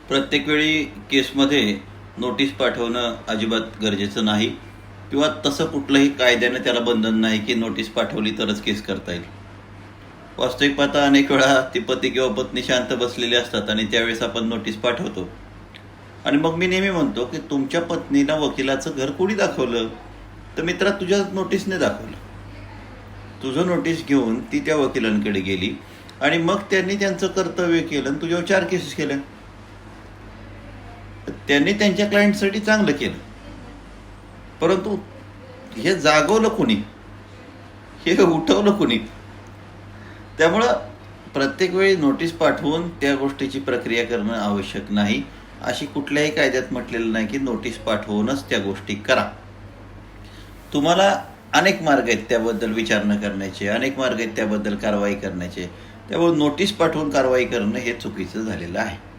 प्रत्येक वेळी केसमध्ये नोटीस पाठवणं अजिबात गरजेचं नाही किंवा तसं कुठलंही कायद्याने त्याला बंधन नाही की नोटीस पाठवली तरच केस करता येईल. वास्तविक पाहता अनेक वेळा ती पती किंवा पत्नी शांत बसलेली असतात आणि त्यावेळेस आपण नोटीस पाठवतो. आणि मग मी नेहमी म्हणतो की तुमच्या पत्नीला वकिलाचं घर कोणी दाखवलं? तर मित्रा, तुझ्या नोटीसने दाखवलं. तुझं नोटीस घेऊन ती त्या वकिलांकडे गेली आणि मग त्यांनी त्यांचं कर्तव्य केलं आणि तुझ्यावर 4 केसेस केल्या. त्यांनी त्यांच्या क्लायंटसाठी चांगलं केलं, परंतु हे जागवलं कुणी? हे उठवलं कुणी? त्यामुळं प्रत्येक वेळी नोटीस पाठवून त्या गोष्टीची प्रक्रिया करणं आवश्यक नाही. अशी कुठल्याही कायद्यात म्हटलेलं नाही की नोटीस पाठवूनच त्या गोष्टी करा. तुम्हाला अनेक मार्ग आहेत त्याबद्दल विचारणा करण्याचे, अनेक मार्ग आहेत त्याबद्दल कारवाई करण्याचे. त्यामुळे नोटीस पाठवून कारवाई करणं हे चुकीचं झालेलं आहे.